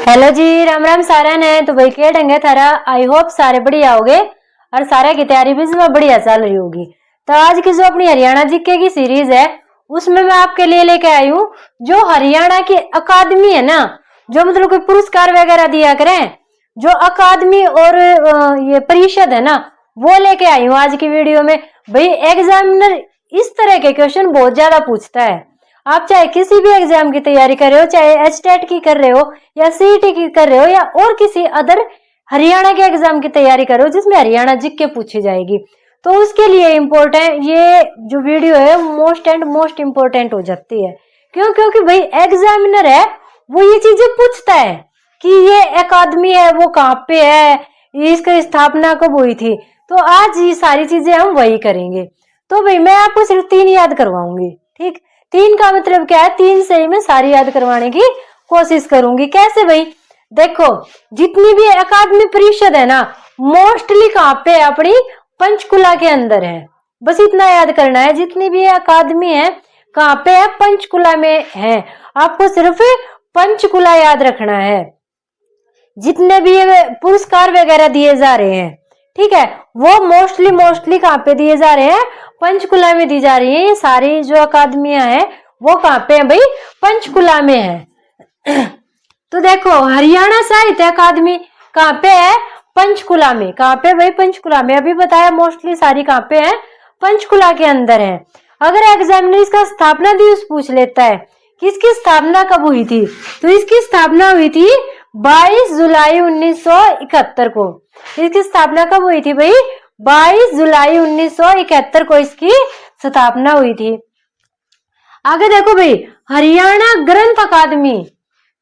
Hello जी, राम राम सारा ने। तो भाई क्या ढंग है थारा। आई होप सारे बढ़िया होगे और सारे की तैयारी भी इसमें बढ़िया चल रही होगी। तो आज की जो अपनी हरियाणा जीके की सीरीज है उसमें मैं आपके लिए लेके आई हूँ जो हरियाणा की अकादमी है ना, जो मतलब कोई पुरस्कार वगैरह दिया करें, जो अकादमी और ये परिषद है ना, वो लेके आई हूँ आज की वीडियो में। भाई एग्जामिनर इस तरह के क्वेश्चन बहुत ज्यादा पूछता है। आप चाहे किसी भी एग्जाम की तैयारी कर रहे हो, चाहे एचटेट की कर रहे हो या सीईटी की कर रहे हो या और किसी अदर हरियाणा के एग्जाम की तैयारी कर रहे हो जिसमें हरियाणा जीके पूछी जाएगी, तो उसके लिए इम्पोर्टेंट ये जो वीडियो है मोस्ट इम्पोर्टेंट हो जाती है। क्यों? क्योंकि भाई एग्जामिनर है वो ये चीजें पूछता है कि ये अकादमी है वो कहाँ पे है, इसकी स्थापना कब हुई थी। तो आज ये सारी चीजें हम वही करेंगे। तो भाई मैं आपको सिर्फ 3 याद करवाऊंगी। ठीक, 3 का मतलब क्या है, 3 से ही मैं सारी याद करवाने की कोशिश करूंगी। कैसे भाई? देखो, जितनी भी अकादमी परिषद है ना, मोस्टली कहाँ पे है? अपनी पंचकुला के अंदर है। बस इतना याद करना है। जितनी भी अकादमी है कहाँ पे है? पंचकुला में है। आपको सिर्फ पंचकुला याद रखना है। जितने भी पुरस्कार वगैरह दिए जा रहे हैं, ठीक है, वो मोस्टली कहाँ पे दिए जा रहे हैं? पंचकुला में दी जा रही है। ये सारी जो अकादमियां हैं वो कहाँ पे है भाई? पंचकुला में है। तो देखो, हरियाणा साहित्य अकादमी कहाँ पे है? पंचकुला में। कहाँ पे भाई? पंचकुला में। अभी बताया मोस्टली सारी कहाँ पे है? पंचकुला के अंदर है। अगर एग्जामिनर इसका स्थापना दिवस पूछ लेता है कि इसकी स्थापना कब हुई थी, तो इसकी स्थापना हुई थी 22 जुलाई 1971 को। इसकी स्थापना कब हुई थी भाई? 22 जुलाई 1971 को इसकी स्थापना हुई थी। आगे देखो भाई, हरियाणा ग्रंथ अकादमी,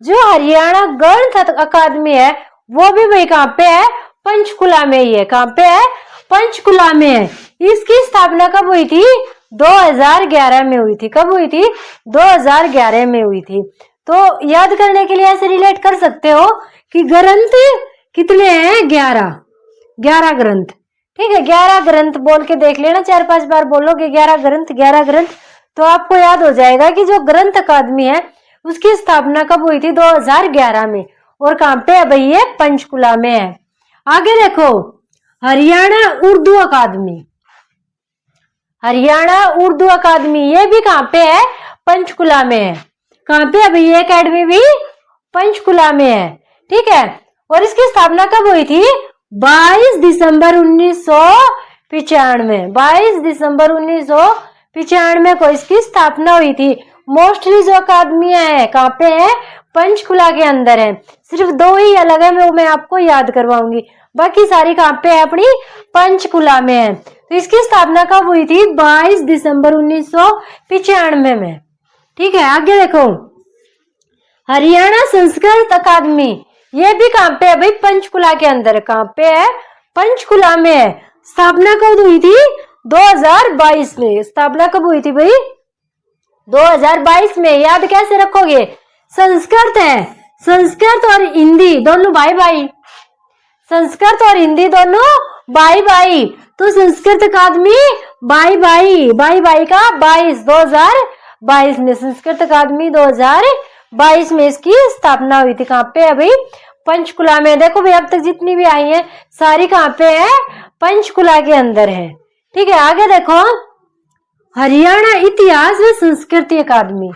जो हरियाणा ग्रंथ अकादमी है वो भी भाई कहाँ पे है? पंचकुला में ही है। कहाँ पे है? पंचकुला में है। इसकी स्थापना कब हुई थी? 2011 में हुई थी। कब हुई थी? 2011 में हुई थी। तो याद करने के लिए ऐसे रिलेट कर सकते हो कि ग्रंथ कितने हैं? 11 ग्रंथ। ठीक है, 11 ग्रंथ बोल के देख लेना, 4-5 बार बोलोगे 11 ग्रंथ, तो आपको याद हो जाएगा कि जो ग्रंथ अकादमी है उसकी स्थापना कब हुई थी? 2011 में। और कहाँ पे है भाई? ये पंचकुला में है। आगे देखो, हरियाणा उर्दू अकादमी। हरियाणा उर्दू अकादमी ये भी कहाँ पे है? पंचकुला में है। कहाँ पे है भाई? ये अकेडमी भी पंचकुला में है। ठीक है, और इसकी स्थापना कब हुई थी? 22 दिसंबर 1995। 22 दिसंबर 1995 को इसकी स्थापना हुई थी। मोस्टली जो अकादमियां है कहाँ पे है? पंचकुला के अंदर है। सिर्फ 2 ही अलग है, मैं आपको याद करवाऊंगी। बाकी सारी कहाँ पे है? अपनी पंचकुला में है। तो इसकी स्थापना कब हुई थी? 22 दिसंबर 1995 में। ठीक है, आगे देखो, हरियाणा संस्कृत अकादमी ये भी कहाँ पे है भाई? पंचकुला के अंदर। कहाँ पे है? पंचकुला में है। स्थापना कब हुई थी? 2022 में। स्थापना कब हुई थी भाई? 2022 में। याद कैसे रखोगे? संस्कृत है, संस्कृत और हिंदी दोनों भाई, संस्कृत और हिंदी दोनों भाई। तो संस्कृत अकादमी भाई का 2022 में। संस्कृत अकादमी 2022 में इसकी स्थापना हुई थी। कहाँ पे है भाई? पंचकुला में। देखो भाई, अब तक जितनी भी आई है सारी कहाँ पे है? पंचकुला के अंदर है। ठीक है, आगे देखो, हरियाणा इतिहास व संस्कृति अकादमी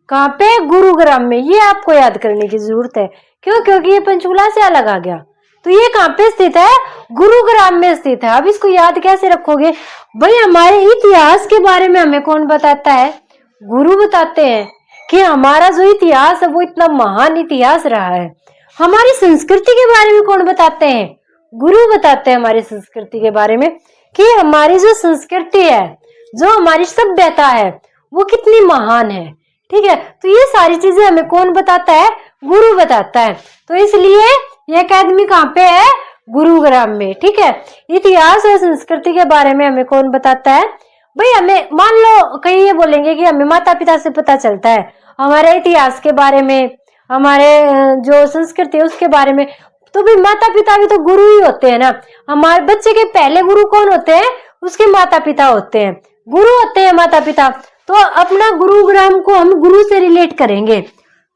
कहाँ पे? गुरुग्राम में। ये आपको याद करने की जरूरत है। क्यों? क्योंकि ये पंचकुला से अलग आ गया। तो ये कहाँ पे स्थित है? गुरुग्राम में स्थित है। अब इसको याद कैसे रखोगे भाई? हमारे इतिहास के बारे में हमें कौन बताता है? गुरु बताते हैं कि हमारा जो इतिहास है वो इतना महान इतिहास रहा है। हमारी संस्कृति के बारे में कौन बताते हैं? गुरु बताते हैं हमारी संस्कृति के बारे में कि हमारी जो संस्कृति है, जो हमारी सभ्यता है वो कितनी महान है। ठीक है, तो ये सारी चीजें हमें कौन बताता है? गुरु बताता है। तो इसलिए ये अकादमी कहाँ पे है? गुरुग्राम में। ठीक है, इतिहास और संस्कृति के बारे में हमें कौन बताता है भाई? हमें मान लो कहीं ये बोलेंगे कि हमें माता पिता से पता चलता है हमारे इतिहास के बारे में, हमारे जो संस्कृति है उसके बारे में। तो भाई माता पिता भी तो गुरु ही होते हैं ना। हमारे बच्चे के पहले गुरु कौन होते हैं? उसके माता पिता होते हैं। गुरु होते हैं माता पिता। तो अपना गुरुग्राम को हम गुरु से रिलेट करेंगे।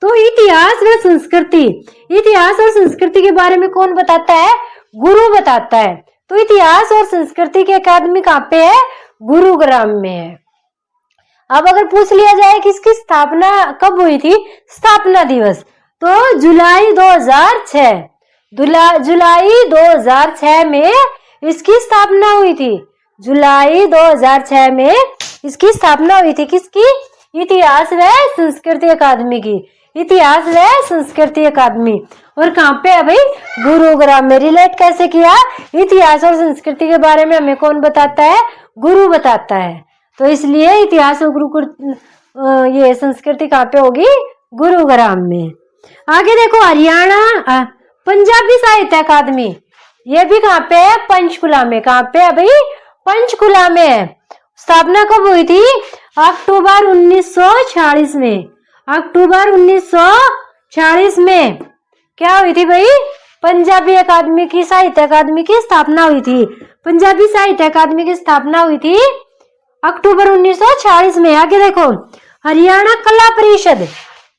तो इतिहास व संस्कृति, इतिहास और संस्कृति के बारे में कौन बताता है? गुरु बताता है। तो इतिहास और संस्कृति की अकादमी कहाँ पे है? गुरुग्राम में है। अब अगर पूछ लिया जाए कि इसकी स्थापना कब हुई थी, स्थापना दिवस, तो जुलाई 2006, जुलाई 2006 में इसकी स्थापना हुई थी। जुलाई 2006 में इसकी स्थापना हुई थी। किसकी? इतिहास व संस्कृति अकादमी की। इतिहास व संस्कृति अकादमी। और कहाँ पे है भाई? गुरुग्राम में। रिलेट कैसे किया? इतिहास और संस्कृति के बारे में हमें कौन बताता है? गुरु बताता है। तो इसलिए इतिहास और ये संस्कृति कहाँ पे होगी? गुरुग्राम में। आगे देखो, हरियाणा पंजाबी साहित्य अकादमी, ये भी कहाँ पे है? पंचकुला में। कहाँ पे है भाई? पंचकुला में है। स्थापना कब हुई थी? अक्टूबर 1946 में। अक्टूबर 1946 में क्या हुई थी भाई? पंजाबी अकादमी की, साहित्य अकादमी की स्थापना हुई थी। पंजाबी साहित्य अकादमी की स्थापना हुई थी अक्टूबर 1946 में। आगे देखो, हरियाणा कला परिषद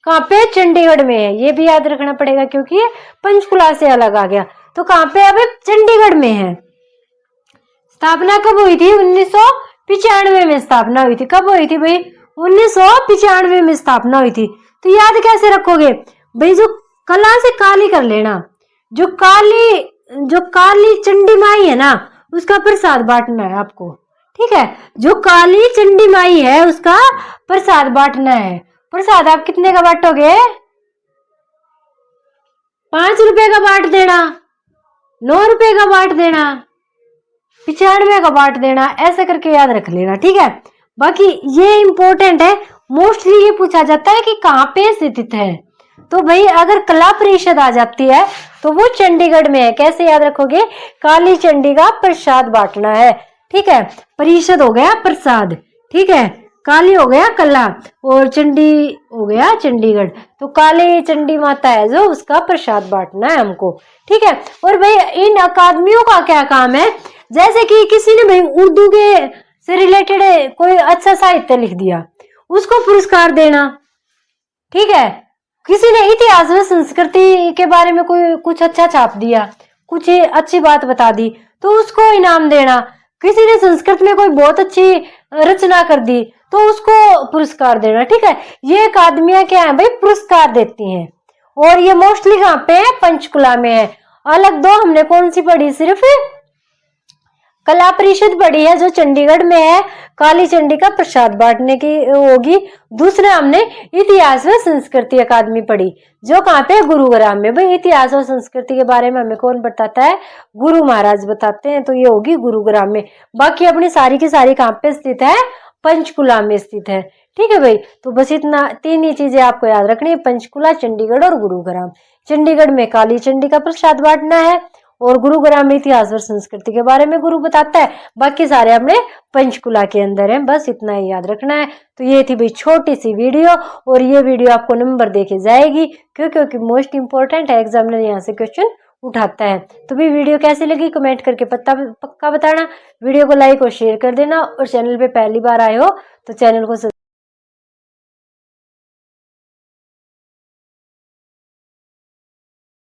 कहाँ पे? चंडीगढ़ में है। ये भी याद रखना पड़ेगा क्योंकि पंचकुला से अलग आ गया। तो कहाँ पे? अभी चंडीगढ़ में है। स्थापना कब हुई थी? 1995 में स्थापना हुई थी। कब हुई थी भाई? 1995 में स्थापना हुई थी। तो याद कैसे रखोगे भाई? जो कला से काली कर लेना, जो काली चंडी माई है ना, उसका प्रसाद बांटना है आपको। ठीक है, जो काली चंडी माई है उसका प्रसाद बांटना है। प्रसाद आप कितने का बांटोगे? 5 रुपए का बांट देना, 9 रुपए का बांट देना, 95 का बांट देना, ऐसे करके याद रख लेना। ठीक है, बाकी ये इंपॉर्टेंट है, मोस्टली ये पूछा जाता है कि कहाँ पे स्थित है। तो भाई अगर कला परिषद आ जाती है तो वो चंडीगढ़ में है। कैसे याद रखोगे? काली चंडी का प्रसाद बांटना है। ठीक है, परिषद हो गया प्रसाद, ठीक है, काली हो गया कला, और चंडी हो गया चंडीगढ़। तो काली चंडी माता है जो, उसका प्रसाद बांटना है हमको। ठीक है, और भाई इन अकादमियों का क्या काम है? जैसे कि किसी ने भाई उर्दू के से रिलेटेड कोई अच्छा साहित्य लिख दिया, उसको पुरस्कार देना। ठीक है, किसी ने इतिहास में संस्कृति के बारे में कोई कुछ अच्छा छाप दिया, कुछ अच्छी बात बता दी, तो उसको इनाम देना। किसी ने संस्कृत में कोई बहुत अच्छी रचना कर दी तो उसको पुरस्कार देना। ठीक है, ये अकादमियां क्या है भाई? पुरस्कार देती हैं। और ये मोस्टली कहाँ पे है? पंचकुला में है। अलग दो हमने कौन सी पढ़ी? सिर्फ कला परिषद पढ़ी है जो चंडीगढ़ में है, काली चंडी का प्रसाद बांटने की होगी। दूसरा हमने इतिहास व संस्कृति अकादमी पढ़ी जो कहाँ पे? गुरुग्राम में। भाई इतिहास और संस्कृति के बारे में हमें कौन बताता है? गुरु महाराज बताते हैं। तो ये होगी गुरुग्राम में। बाकी अपनी सारी की सारी कहाँ पे स्थित है? पंचकुला में स्थित है। ठीक है भाई, तो बस इतना, 3 ही चीजें आपको याद रखनी है, पंचकुला, चंडीगढ़ और गुरुग्राम। चंडीगढ़ में काली चंडी का प्रसाद बांटना है और गुरुग्राम में इतिहास और संस्कृति के बारे में गुरु बताता है। बाकी सारे अपने पंचकुला के अंदर हैं, बस इतना ही याद रखना है। तो ये थी भाई छोटी सी वीडियो, और ये वीडियो आपको नंबर देके जाएगी क्योंकि मोस्ट इंपॉर्टेंट है, एग्जामिनर यहाँ से क्वेश्चन उठाता है। तो भी वीडियो कैसी लगी कमेंट करके पक्का बताना। वीडियो को लाइक और शेयर कर देना, और चैनल पे पहली बार आए हो तो चैनल को